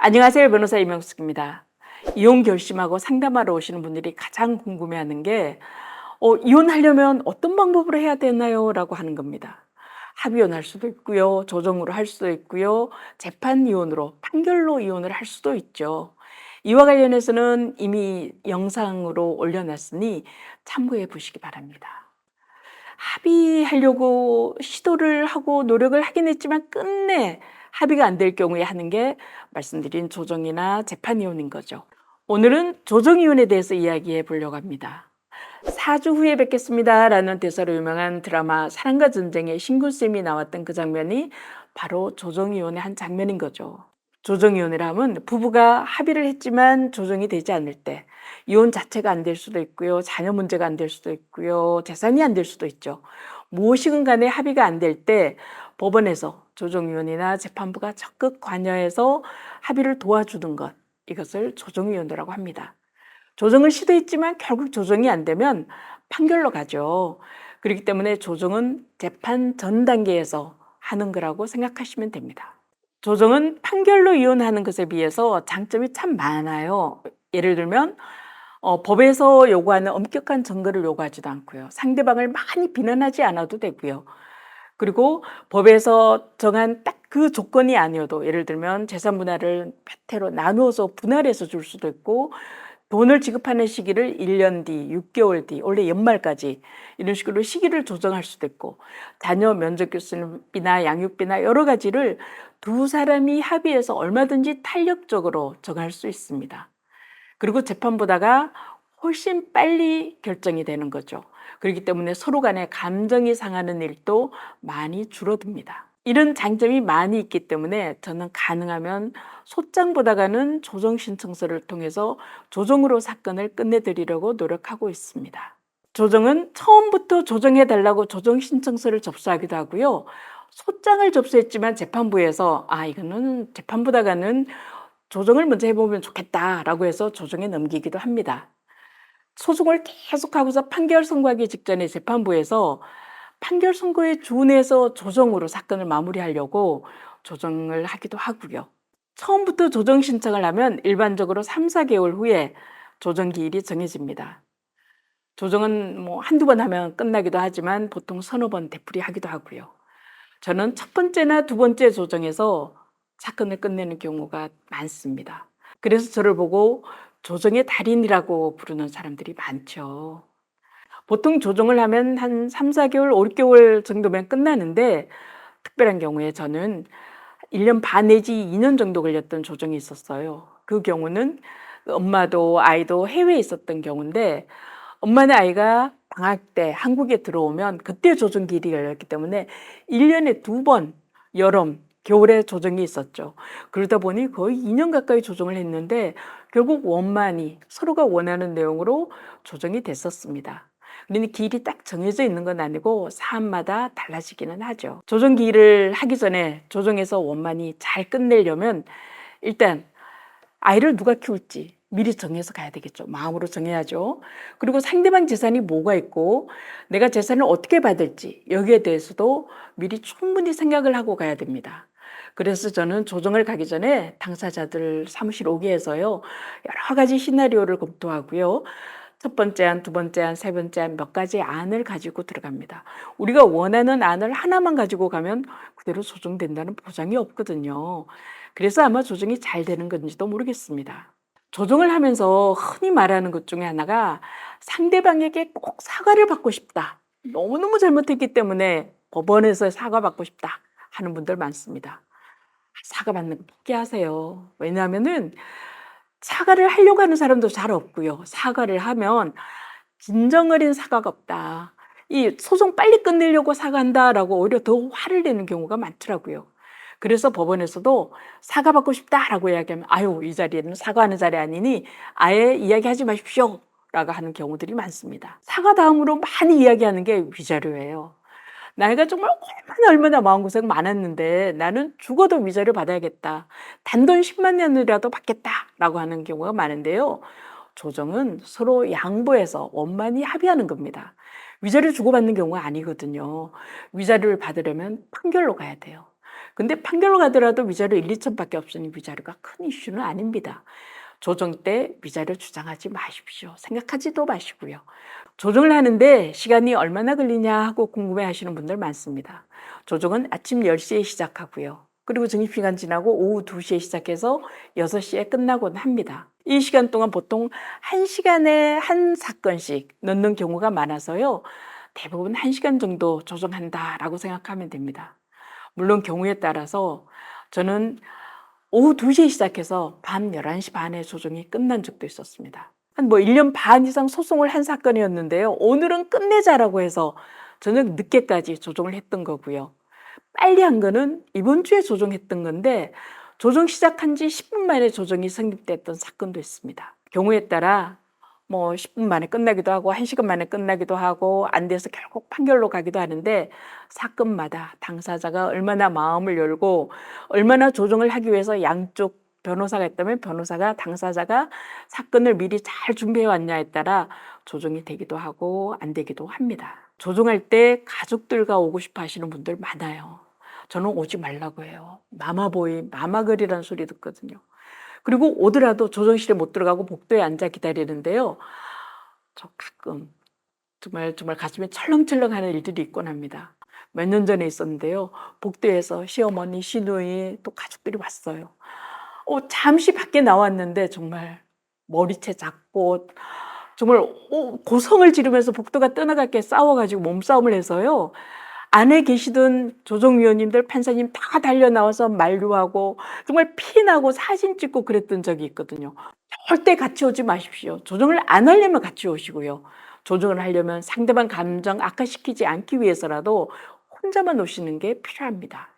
안녕하세요. 변호사 이명숙입니다. 이혼 결심하고 상담하러 오시는 분들이 가장 궁금해하는 게 이혼하려면 어떤 방법으로 해야 되나요? 라고 하는 겁니다. 합의혼할 수도 있고요. 조정으로 할 수도 있고요. 재판 이혼으로 판결로 이혼을 할 수도 있죠. 이와 관련해서는 이미 영상으로 올려놨으니 참고해 보시기 바랍니다. 합의하려고 시도를 하고 노력을 하긴 했지만 끝내 합의가 안 될 경우에 하는 게 말씀드린 조정이나 재판 이혼인 거죠. 오늘은 조정 이혼에 대해서 이야기해 보려고 합니다. 4주 후에 뵙겠습니다 라는 대사로 유명한 드라마 사랑과 전쟁에 신군쌤이 나왔던 그 장면이 바로 조정 이혼의 한 장면인 거죠. 조정 이혼을 하면 부부가 합의를 했지만 조정이 되지 않을 때 이혼 자체가 안 될 수도 있고요. 자녀 문제가 안 될 수도 있고요. 재산이 안 될 수도 있죠. 무엇이건 간에 합의가 안 될 때 법원에서 조정위원이나 재판부가 적극 관여해서 합의를 도와주는 것, 이것을 조정위원회라고 합니다. 조정을 시도했지만 결국 조정이 안 되면 판결로 가죠. 그렇기 때문에 조정은 재판 전 단계에서 하는 거라고 생각하시면 됩니다. 조정은 판결로 이혼하는 것에 비해서 장점이 참 많아요. 예를 들면 법에서 요구하는 엄격한 증거를 요구하지도 않고요. 상대방을 많이 비난하지 않아도 되고요. 그리고 법에서 정한 딱 그 조건이 아니어도 예를 들면 재산 분할을 배태로 나누어서 분할해서 줄 수도 있고 돈을 지급하는 시기를 1년 뒤, 6개월 뒤, 올해 연말까지 이런 식으로 시기를 조정할 수도 있고 자녀 면접 교수비나 양육비나 여러 가지를 두 사람이 합의해서 얼마든지 탄력적으로 정할 수 있습니다. 그리고 재판보다가 훨씬 빨리 결정이 되는 거죠. 그렇기 때문에 서로 간에 감정이 상하는 일도 많이 줄어듭니다. 이런 장점이 많이 있기 때문에 저는 가능하면 소장보다는 조정 신청서를 통해서 조정으로 사건을 끝내드리려고 노력하고 있습니다. 조정은 처음부터 조정해달라고 조정 신청서를 접수하기도 하고요. 소장을 접수했지만 재판부에서 이거는 재판보다는 조정을 먼저 해보면 좋겠다라고 해서 조정에 넘기기도 합니다. 소송을 계속하고서 판결 선고하기 직전에 재판부에서 판결 선고에 준해서 조정으로 사건을 마무리하려고 조정을 하기도 하고요. 처음부터 조정 신청을 하면 일반적으로 3, 4개월 후에 조정 기일이 정해집니다. 조정은 뭐 한두 번 하면 끝나기도 하지만 보통 서너 번 되풀이하기도 하고요. 저는 첫 번째나 두 번째 조정에서 사건을 끝내는 경우가 많습니다. 그래서 저를 보고 조정의 달인이라고 부르는 사람들이 많죠. 보통 조정을 하면 한 3, 4개월, 5, 6개월 정도면 끝나는데 특별한 경우에 저는 1년 반 내지 2년 정도 걸렸던 조정이 있었어요. 그 경우는 엄마도 아이도 해외에 있었던 경우인데 엄마는 아이가 방학 때 한국에 들어오면 그때 조정 기일이 열렸기 때문에 1년에 2번 여름, 겨울에 조정이 있었죠. 그러다 보니 거의 2년 가까이 조정을 했는데 결국 원만히 서로가 원하는 내용으로 조정이 됐었습니다. 그런데 기일이 딱 정해져 있는 건 아니고 사안마다 달라지기는 하죠. 조정 기일을 하기 전에 조정에서 원만히 잘 끝내려면 일단 아이를 누가 키울지 미리 정해서 가야 되겠죠. 마음으로 정해야죠. 그리고 상대방 재산이 뭐가 있고 내가 재산을 어떻게 받을지 여기에 대해서도 미리 충분히 생각을 하고 가야 됩니다. 그래서 저는 조정을 가기 전에 당사자들 사무실 오게 해서요. 여러 가지 시나리오를 검토하고요. 첫 번째 안, 두 번째 안, 세 번째 안 몇 가지 안을 가지고 들어갑니다. 우리가 원하는 안을 하나만 가지고 가면 그대로 조정된다는 보장이 없거든요. 그래서 아마 조정이 잘 되는 건지도 모르겠습니다. 조정을 하면서 흔히 말하는 것 중에 하나가 상대방에게 꼭 사과를 받고 싶다. 너무너무 잘못했기 때문에 법원에서 사과받고 싶다 하는 분들 많습니다. 사과받는 거 포기하세요. 왜냐하면은 사과를 하려고 하는 사람도 잘 없고요. 사과를 하면 진정 어린 사과가 없다. 이 소송 빨리 끝내려고 사과한다라고 오히려 더 화를 내는 경우가 많더라고요. 그래서 법원에서도 사과받고 싶다라고 이야기하면 아유, 이 자리는 사과하는 자리 아니니 아예 이야기하지 마십시오 라고 하는 경우들이 많습니다. 사과 다음으로 많이 이야기하는 게 위자료예요. 나이가 정말 얼마나 마음고생 많았는데 나는 죽어도 위자료 받아야겠다. 단돈 10만 원이라도 받겠다라고 하는 경우가 많은데요. 조정은 서로 양보해서 원만히 합의하는 겁니다. 위자료 주고받는 경우가 아니거든요. 위자료를 받으려면 판결로 가야 돼요. 근데 판결로 가더라도 위자료 1, 2천밖에 없으니 위자료가 큰 이슈는 아닙니다. 조정 때 위자료 주장하지 마십시오. 생각하지도 마시고요. 조정을 하는데 시간이 얼마나 걸리냐 하고 궁금해하시는 분들 많습니다. 조정은 아침 10시에 시작하고요. 그리고 점심시간 지나고 오후 2시에 시작해서 6시에 끝나곤 합니다. 이 시간 동안 보통 1시간에 한 사건씩 넣는 경우가 많아서요. 대부분 1시간 정도 조정한다라고 생각하면 됩니다. 물론 경우에 따라서 저는 오후 2시에 시작해서 밤 11시 반에 조정이 끝난 적도 있었습니다. 한 1년 반 이상 소송을 한 사건이었는데요. 오늘은 끝내자라고 해서 저녁 늦게까지 조정을 했던 거고요. 빨리 한 거는 이번 주에 조정했던 건데 조정 시작한 지 10분 만에 조정이 성립됐던 사건도 있습니다. 경우에 따라 10분 만에 끝나기도 하고 1시간 만에 끝나기도 하고 안 돼서 결국 판결로 가기도 하는데 사건마다 당사자가 얼마나 마음을 열고 얼마나 조정을 하기 위해서 양쪽 변호사가 있다면 변호사가 당사자가 사건을 미리 잘 준비해 왔냐에 따라 조정이 되기도 하고 안 되기도 합니다. 조정할 때 가족들과 오고 싶어 하시는 분들 많아요. 저는 오지 말라고 해요. 마마보이, 마마걸이라는 소리 듣거든요. 그리고 오더라도 조정실에 못 들어가고 복도에 앉아 기다리는데요. 저 가끔 정말 가슴에 철렁철렁하는 일들이 있곤 합니다. 몇 년 전에 있었는데요. 복도에서 시어머니, 시누이 또 가족들이 왔어요. 잠시 밖에 나왔는데 정말 머리채 잡고 정말 고성을 지르면서 복도가 떠나갈게 싸워가지고 몸싸움을 해서요. 안에 계시던 조정위원님들, 판사님 다 달려 나와서 만류하고 정말 피나고 사진 찍고 그랬던 적이 있거든요. 절대 같이 오지 마십시오. 조정을 안 하려면 같이 오시고요. 조정을 하려면 상대방 감정 악화시키지 않기 위해서라도 혼자만 오시는 게 필요합니다.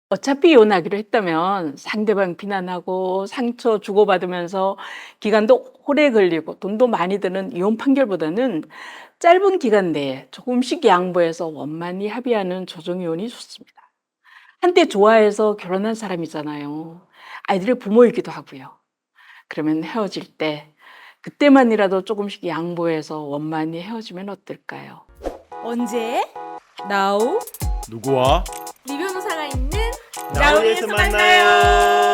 어차피 이혼하기로 했다면 상대방 비난하고 상처 주고받으면서 기간도 오래 걸리고 돈도 많이 드는 이혼 판결보다는 짧은 기간 내에 조금씩 양보해서 원만히 합의하는 조정이혼이 좋습니다. 한때 좋아해서 결혼한 사람이잖아요. 아이들의 부모이기도 하고요. 그러면 헤어질 때 그때만이라도 조금씩 양보해서 원만히 헤어지면 어떨까요? 언제? Now? 누구와? 리 변호사가 있는 나우에서 만나요.